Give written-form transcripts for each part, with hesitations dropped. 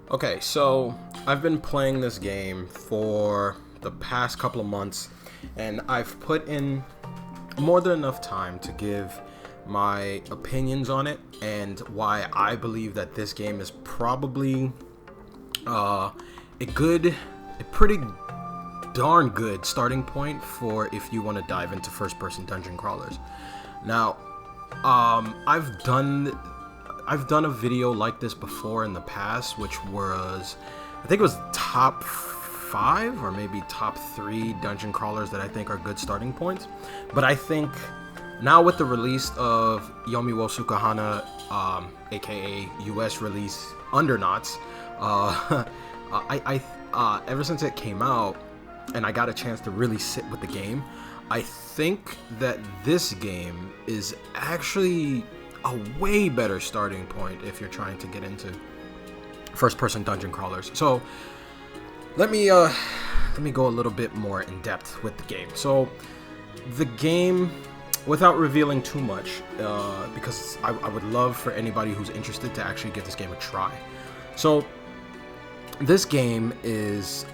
Okay, so I've been playing this game for the past couple of months, and I've put in more than enough time to give my opinions on it and why I believe that this game is probably a pretty darn good starting point for if you want to dive into first-person dungeon crawlers. Now, I've done a video like this before in the past, which was, I think it was top 5 or maybe top 3 dungeon crawlers that I think are good starting points. But I think now with the release of Yomi wo Sukahana, aka US release Undernauts, ever since it came out and I got a chance to really sit with the game, I think that this game is actually a way better starting point if you're trying to get into first-person dungeon crawlers. So let me go a little bit more in depth with the game. So the game, without revealing too much, because I would love for anybody who's interested to actually give this game a try. So this game is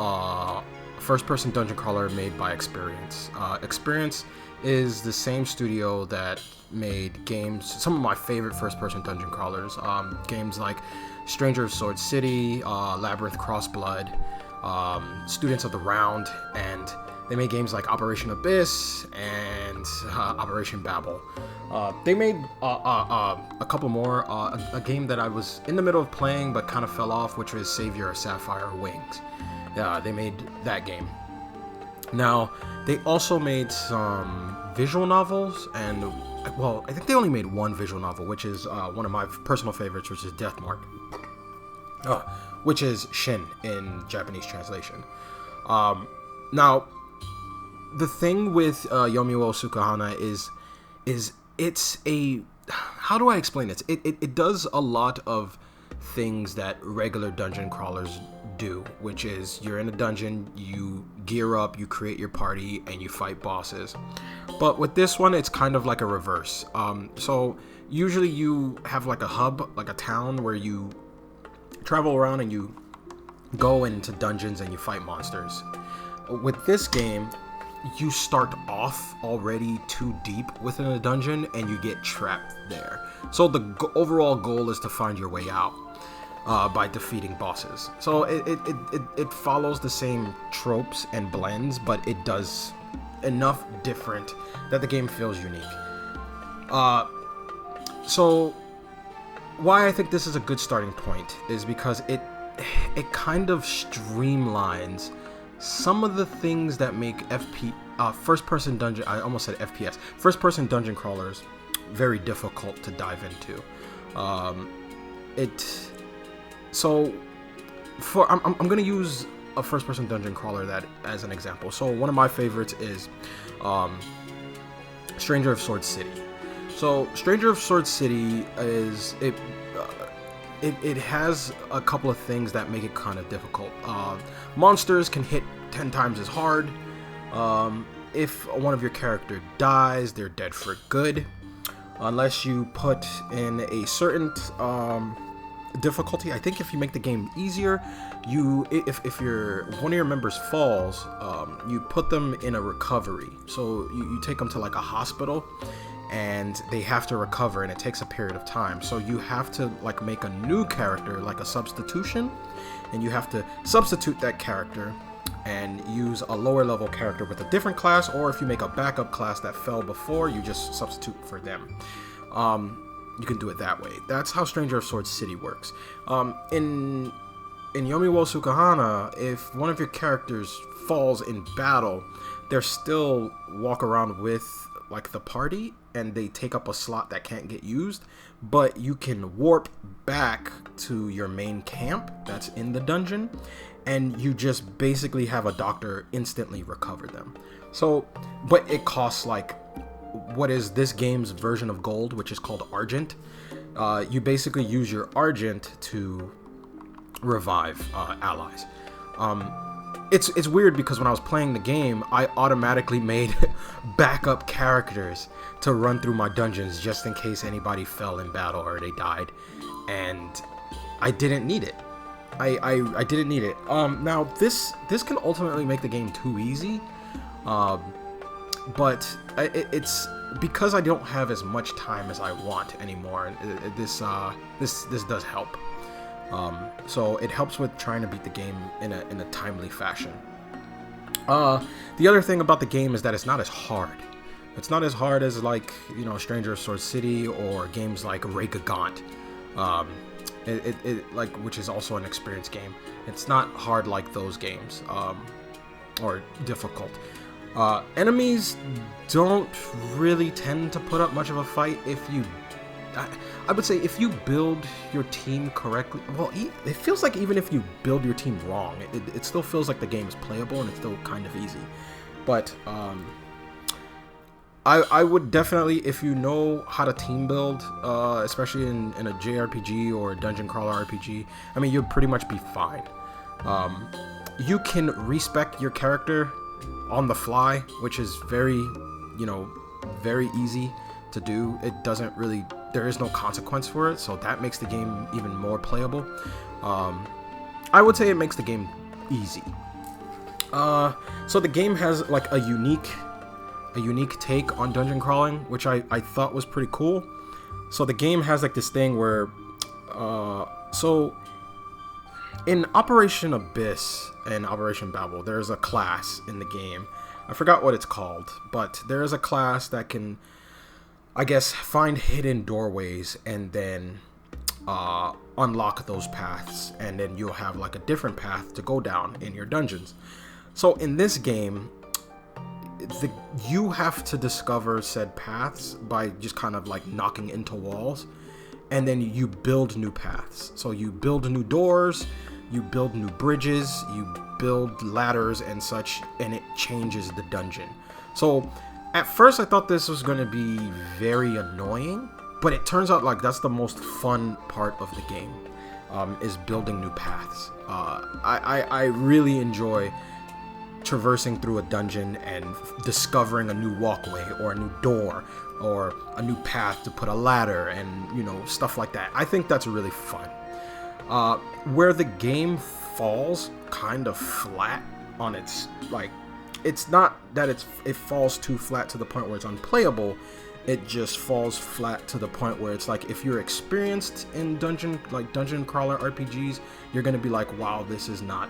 first-person dungeon crawler made by Experience. Experience is the same studio that made games, some of my favorite first-person dungeon crawlers, games like Stranger of Sword City, Labyrinth Crossblood, Students of the Round, and they made games like Operation Abyss and Operation Babel. They made a couple more, a game that I was in the middle of playing but kind of fell off, which was Savior of Sapphire Wings. They made that game. Now, they also made some visual novels, and, well, I think they only made one visual novel, which is one of my personal favorites, which is Deathmark, which is Shin in Japanese translation. Now, the thing with Yomi wo Sukahana is it's a, how do I explain it? It does a lot of things that regular dungeon crawlers do, which is you're in a dungeon, you gear up, you create your party, and you fight bosses. But with this one, it's kind of like a reverse. So usually you have like a hub, like a town where you travel around and you go into dungeons and you fight monsters. With this game, you start off already too deep within a dungeon and you get trapped there. So the overall goal is to find your way out by defeating bosses. So it follows the same tropes and blends, but it does enough different that the game feels unique. So why I think this is a good starting point is because it kind of streamlines some of the things that make first-person dungeon, I almost said FPS, first-person dungeon crawlers very difficult to dive into. I'm gonna use a first-person dungeon crawler that as an example. So one of my favorites is Stranger of Sword City. So Stranger of Sword City is it has a couple of things that make it kind of difficult. Monsters can hit 10 times as hard. If one of your character dies, they're dead for good. Unless you put in a certain difficulty. I think if you make the game easier, if one of your members falls, you put them in a recovery. So you take them to like a hospital and they have to recover, and it takes a period of time. So you have to like make a new character, like a substitution, and you have to substitute that character and use a lower level character with a different class, or if you make a backup class that fell before, you just substitute for them. You can do it that way. That's how Stranger of Sword City works. In Yomi wo Sukahana, if one of your characters falls in battle, they still walk around with like the party, and they take up a slot that can't get used, but you can warp back to your main camp that's in the dungeon, and you just basically have a doctor instantly recover them. So, but it costs like what is this game's version of gold, which is called Argent. You basically use your Argent to revive allies. It's weird because when I was playing the game, I automatically made backup characters to run through my dungeons just in case anybody fell in battle or they died, and I didn't need it. I didn't need it. Now this can ultimately make the game too easy, but it's because I don't have as much time as I want anymore. This does help. So it helps with trying to beat the game in a timely fashion. The other thing about the game is that it's not as hard. It's not as hard as, like, you know, Stranger of Sword City or games like Ray Gigant, like, which is also an experience game. It's not hard like those games, or difficult. Enemies don't really tend to put up much of a fight if you... I would say if you build your team correctly... Well, it feels like even if you build your team wrong, it still feels like the game is playable and it's still kind of easy. But, I would definitely, if you know how to team build, especially in a JRPG or a dungeon crawler RPG, I mean, you'll pretty much be fine. You can respec your character on the fly, which is very, you know, very easy to do. It doesn't really, there is no consequence for it, so that makes the game even more playable. I would say it makes the game easy. So the game has like a unique take on dungeon crawling, which I thought was pretty cool. So the game has like this thing where, so in Operation Abyss and Operation Babel, there's a class in the game. I forgot what it's called, but there is a class that can, I guess, find hidden doorways and then unlock those paths, and then you'll have like a different path to go down in your dungeons. So in this game, you have to discover said paths by just kind of like knocking into walls, and then you build new paths. So you build new doors, you build new bridges, you build ladders and such, and it changes the dungeon. So at first I thought this was going to be very annoying, but it turns out like that's the most fun part of the game, is building new paths. I really enjoy traversing through a dungeon and discovering a new walkway or a new door or a new path to put a ladder and, you know, stuff like that. I think that's really fun. Where the game falls kind of flat on its, like, it's not that it falls too flat to the point where it's unplayable. It just falls flat to the point where it's like, if you're experienced in dungeon crawler RPGs, you're gonna be like, wow, this is not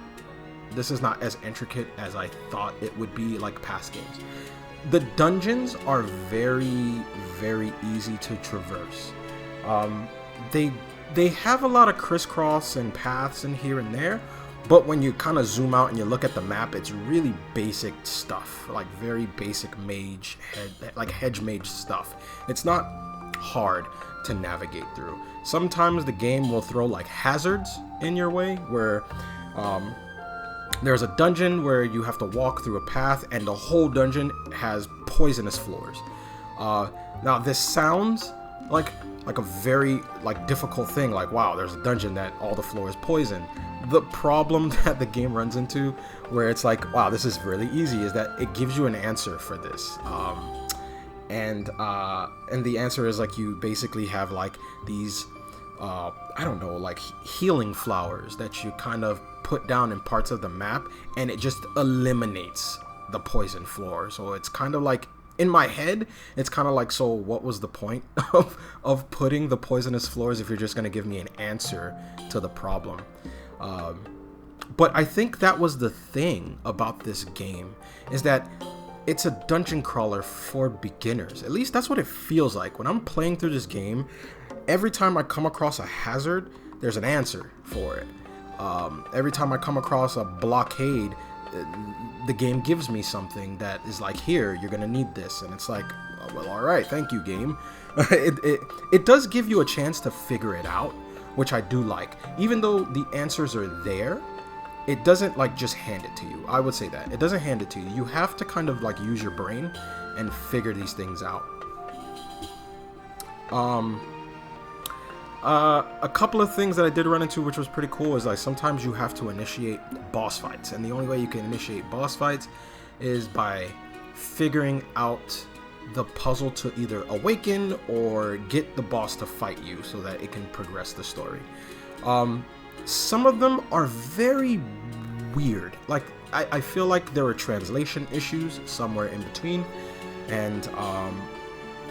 as intricate as I thought it would be like past games. The dungeons are very, very easy to traverse. They have a lot of crisscross and paths in here and there, but when you kind of zoom out and you look at the map, it's really basic stuff, like very basic hedge mage stuff. It's not hard to navigate through. Sometimes the game will throw like hazards in your way where there's a dungeon where you have to walk through a path and the whole dungeon has poisonous floors. Now this sounds like a very like difficult thing, like, wow, there's a dungeon that all the floor is poison. The problem that the game runs into, where it's like, wow, this is really easy, is that it gives you an answer for this. And the answer is like, you basically have like these I don't know, like healing flowers that you kind of put down in parts of the map, and it just eliminates the poison floor. So it's kind of like, in my head, it's kind of like, so what was the point of putting the poisonous floors if you're just going to give me an answer to the problem? But I think that was the thing about this game, is that it's a dungeon crawler for beginners. At least that's what it feels like. When I'm playing through this game, every time I come across a hazard, there's an answer for it. Every time I come across a blockade, the game gives me something that is like, here, you're gonna need this, and it's like, oh, well, all right, thank you, game. It does give you a chance to figure it out, which I do like. Even though the answers are there, it doesn't like just hand it to you. I would say that it doesn't hand it to you. You have to kind of like use your brain and figure these things out. A couple of things that I did run into, which was pretty cool, is like sometimes you have to initiate boss fights, and the only way you can initiate boss fights is by figuring out the puzzle to either awaken or get the boss to fight you so that it can progress the story. Some of them are very weird. Like, I feel like there were translation issues somewhere in between, and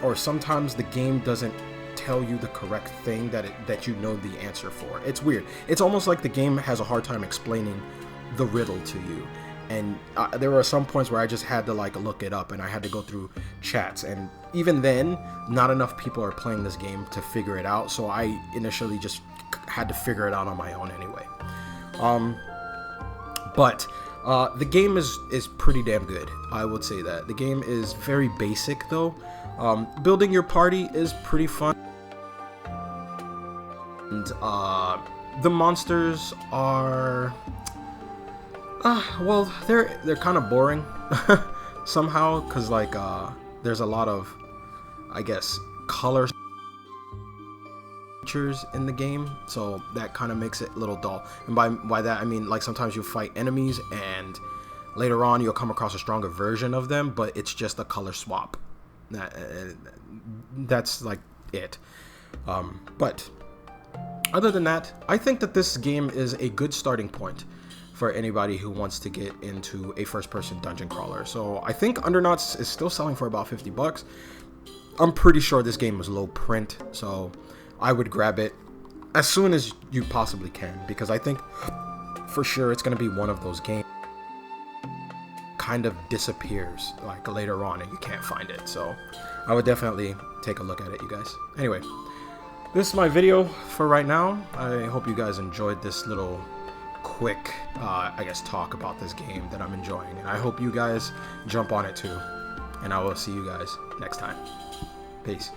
or sometimes the game doesn't tell you the correct thing that you know the answer for. It's weird. It's almost like the game has a hard time explaining the riddle to you. And there were some points where I just had to like look it up, and I had to go through chats, and even then, not enough people are playing this game to figure it out. So I initially just had to figure it out on my own anyway. But the game is pretty damn good. I would say that the game is very basic though. Building your party is pretty fun, and the monsters are well, they're kind of boring somehow, because like there's a lot of, I guess, color features in the game, so that kind of makes it a little dull. And by that I mean, like, sometimes you fight enemies and later on you'll come across a stronger version of them, but it's just a color swap. That's like it. But other than that, I think that this game is a good starting point for anybody who wants to get into a first-person dungeon crawler. So I think Undernauts is still selling for about $50. I'm pretty sure this game was low print, so I would grab it as soon as you possibly can, because I think for sure it's going to be one of those games kind of disappears like later on and you can't find it. So I would definitely take a look at it, you guys. Anyway, this is my video for right now. I hope you guys enjoyed this little quick I guess talk about this game that I'm enjoying, and I hope you guys jump on it too, and I will see you guys next time. Peace.